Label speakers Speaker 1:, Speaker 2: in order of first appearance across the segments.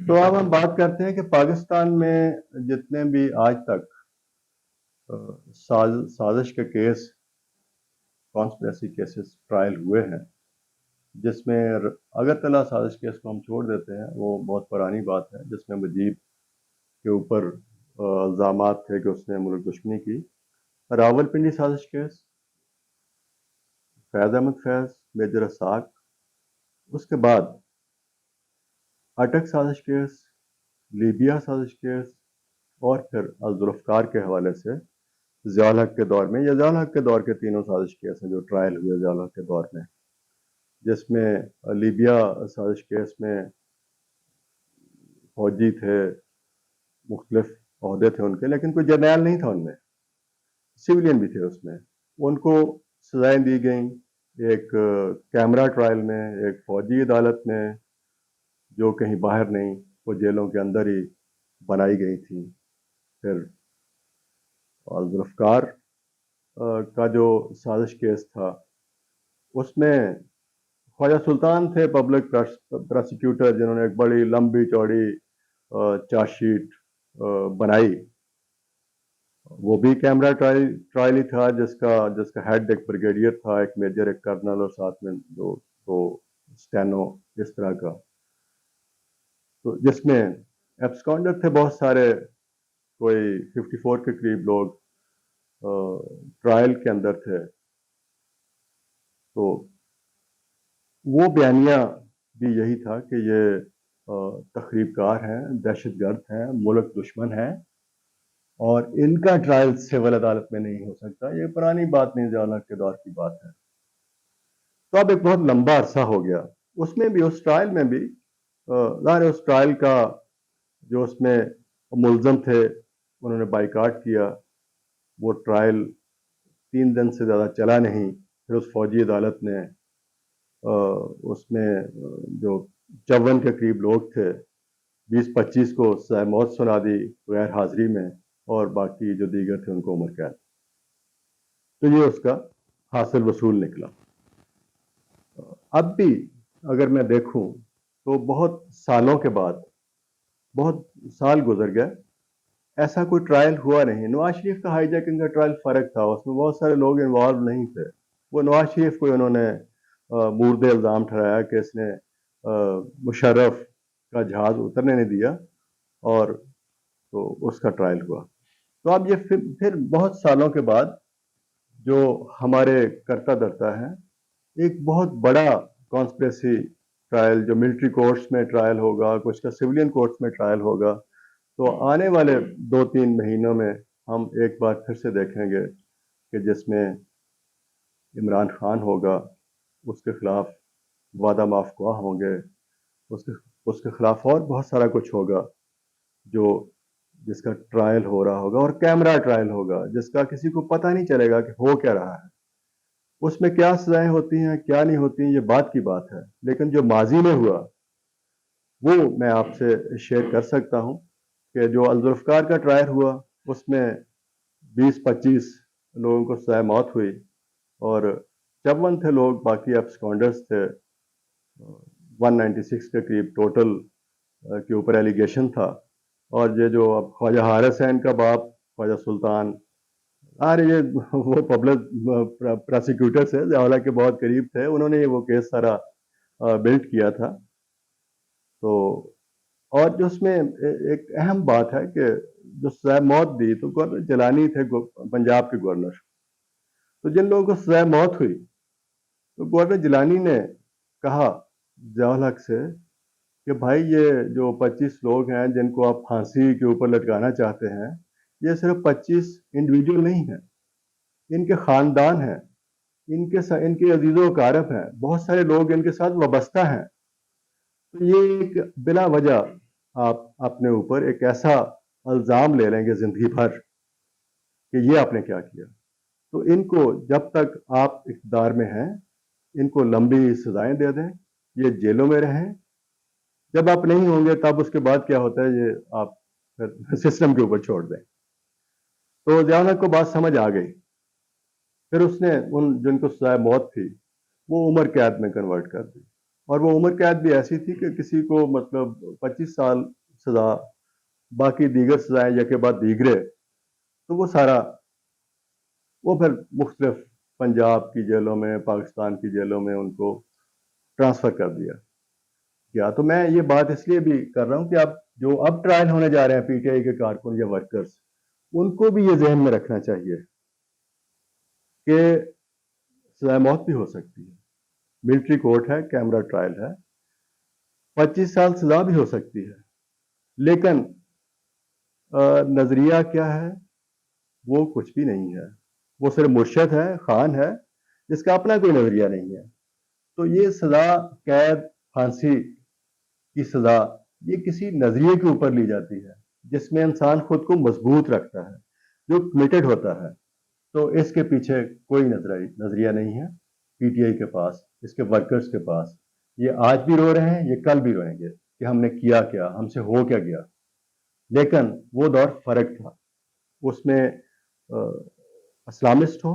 Speaker 1: تو اب ہم بات کرتے ہیں کہ پاکستان میں جتنے بھی آج تک سازش کے کیس، کانسپریسی کیسز ٹرائل ہوئے ہیں، جس میں اگرتلا سازش کیس کو ہم چھوڑ دیتے ہیں، وہ بہت پرانی بات ہے، جس میں مجیب کے اوپر الزامات تھے کہ اس نے ملک دشمنی کی۔ راولپنڈی سازش کیس، فیض احمد فیض، میجر اسحاق، اس کے بعد اٹک سازش کیس، لیبیا سازش کیس، اور پھر الذوالفقار کے حوالے سے ضیاء الحق کے دور میں، یا ضیاء الحق کے دور کے تینوں سازش کیس ہیں جو ٹرائل ہوئے ضیاء الحق کے دور میں، جس میں لیبیا سازش کیس میں فوجی تھے، مختلف عہدے تھے ان کے، لیکن کوئی جرنیل نہیں تھا ان میں، سویلین بھی تھے اس میں، ان کو سزائیں دی گئیں، ایک کیمرہ ٹرائل میں، ایک فوجی عدالت میں، جو کہیں باہر نہیں، وہ جیلوں کے اندر ہی بنائی گئی تھیں۔ پھر الذوالفقار کا جو سازش کیس تھا، اس میں خواجہ سلطان تھے پبلک پروسیکیوٹر، جنہوں نے ایک بڑی لمبی چوڑی چارج شیٹ بنائی، وہ بھی کیمرہ ٹرائل ہی تھا، جس کا ہیڈ ایک بریگیڈیئر تھا، ایک میجر، ایک کرنل، اور ساتھ میں دو اسٹینو، اس طرح کا، تو جس میں ایبسکانڈر تھے بہت سارے، کوئی 54 کے قریب لوگ ٹرائل کے اندر تھے۔ تو وہ بیانیہ بھی یہی تھا کہ یہ تخریب کار ہیں، دہشت گرد ہیں، ملک دشمن ہیں، اور ان کا ٹرائل سول عدالت میں نہیں ہو سکتا۔ یہ پرانی بات نہیں، ضیاء الحق کے دور کی بات ہے۔ تو اب ایک بہت لمبا عرصہ ہو گیا، اس میں بھی، اس ٹرائل میں بھی، ظاہر ہے اس ٹرائل کا جو اس میں ملزم تھے انہوں نے بائیکاٹ کیا، وہ ٹرائل 3 دن سے زیادہ چلا نہیں۔ پھر اس فوجی عدالت نے اس میں جو 54 کے قریب لوگ تھے، 20-25 کو سزائے موت سنا دی غیر حاضری میں، اور باقی جو دیگر تھے ان کو عمر قید۔ تو یہ اس کا حاصل وصول نکلا۔ اب بھی اگر میں دیکھوں تو بہت سالوں کے بعد، بہت سال گزر گئے، ایسا کوئی ٹرائل ہوا نہیں۔ نواز شریف کا ہائی جیکنگ کا ٹرائل فرق تھا، اس میں بہت سارے لوگ انوالو نہیں تھے، وہ نواز شریف کو انہوں نے مورد الزام ٹھہرایا کہ اس نے مشرف کا جہاز اترنے نہیں دیا، اور تو اس کا ٹرائل ہوا۔ تو اب یہ پھر بہت سالوں کے بعد جو ہمارے کرتا دھرتا ہے، ایک بہت بڑا کانسپریسی ٹرائل جو ملٹری کورٹس میں ٹرائل ہوگا، کچھ کا سویلین کورٹس میں ٹرائل ہوگا، تو آنے والے 2-3 مہینوں میں ہم ایک بار پھر سے دیکھیں گے کہ جس میں عمران خان ہوگا، اس کے خلاف وعدہ معاف گواہ ہوں گے، اس کے خلاف اور بہت سارا کچھ ہوگا جس کا ٹرائل ہو رہا ہوگا، اور کیمرہ ٹرائل ہوگا، جس کا کسی کو پتہ نہیں چلے گا کہ ہو کیا رہا ہے، اس میں کیا سزائیں ہوتی ہیں، کیا نہیں ہوتی ہیں، یہ بات کی بات ہے۔ لیکن جو ماضی میں ہوا وہ میں آپ سے شیئر کر سکتا ہوں کہ جو الذوالفقار کا ٹرائل ہوا، اس میں 20-25 لوگوں کو سزائے موت ہوئی، اور 54 تھے لوگ، باقی ایبسکانڈرز تھے، 196 کے قریب ٹوٹل کے اوپر ایلیگیشن تھا۔ اور یہ جو اب خواجہ حارث ہیں، ان کا باپ خواجہ سلطان، یہ وہ پبلک پروسیکیوٹر سے ضیاء الحق کے بہت قریب تھے، انہوں نے وہ کیس سارا بلڈ کیا تھا۔ تو اور جو اس میں ایک اہم بات ہے کہ جو سزائے موت دی، تو گورنر جیلانی تھے پنجاب کے گورنر، تو جن لوگوں کو سزائے موت ہوئی، تو گورنر جیلانی نے کہا ضیاء الحق سے کہ بھائی یہ جو 25 لوگ ہیں جن کو آپ پھانسی کے اوپر لٹکانا چاہتے ہیں، یہ صرف 25 انڈیویجول نہیں ہیں، ان کے خاندان ہیں، ان کے عزیز و اقارب ہیں، بہت سارے لوگ ان کے ساتھ وابستہ ہیں۔ تو یہ ایک بلا وجہ آپ اپنے اوپر ایک ایسا الزام لے لیں گے زندگی بھر کہ یہ آپ نے کیا کیا، تو ان کو جب تک آپ اقتدار میں ہیں، ان کو لمبی سزائیں دے دیں، یہ جیلوں میں رہیں، جب آپ نہیں ہوں گے تب اس کے بعد کیا ہوتا ہے یہ آپ پھر سسٹم کے اوپر چھوڑ دیں۔ تو ضیاء الحق کو بات سمجھ آ گئی، پھر اس نے ان جن کو سزائے موت تھی وہ عمر قید میں کنورٹ کر دی۔ اور وہ عمر قید بھی ایسی تھی کہ کسی کو مطلب 25 سال سزا، باقی دیگر سزائیں یا کے بعد دیگرے، تو وہ سارا وہ پھر مختلف پنجاب کی جیلوں میں، پاکستان کی جیلوں میں ان کو ٹرانسفر کر دیا گیا۔ تو میں یہ بات اس لیے بھی کر رہا ہوں کہ اب ٹرائل ہونے جا رہے ہیں پی ٹی آئی کے کارکن یا ورکرز، ان کو بھی یہ ذہن میں رکھنا چاہیے کہ سزائے موت بھی ہو سکتی ہے، ملٹری کورٹ ہے، کیمرہ ٹرائل ہے، 25 سال سزا بھی ہو سکتی ہے، لیکن نظریہ کیا ہے؟ وہ کچھ بھی نہیں ہے، وہ صرف مرشد ہے، خان ہے، جس کا اپنا کوئی نظریہ نہیں ہے۔ تو یہ سزا، قید، پھانسی کی سزا، یہ کسی نظریے کے اوپر لی جاتی ہے جس میں انسان خود کو مضبوط رکھتا ہے، جو کمیٹڈ ہوتا ہے۔ تو اس کے پیچھے کوئی نظریہ نہیں ہے پی ٹی آئی کے پاس، اس کے ورکرز کے پاس۔ یہ آج بھی رو رہے ہیں، یہ کل بھی روئیں گے کہ ہم نے کیا کیا، ہم سے ہو کیا گیا۔ لیکن وہ دور فرق تھا، اس میں اسلامسٹ ہو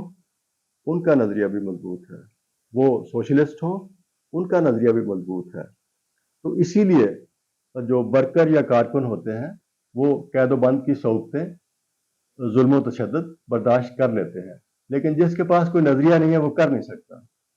Speaker 1: ان کا نظریہ بھی مضبوط ہے، وہ سوشلسٹ ہو ان کا نظریہ بھی مضبوط ہے۔ تو اسی لیے جو ورکر یا کارکن ہوتے ہیں وہ قید و بند کی صعوبتیں، ظلم و تشدد برداشت کر لیتے ہیں، لیکن جس کے پاس کوئی نظریہ نہیں ہے وہ کر نہیں سکتا۔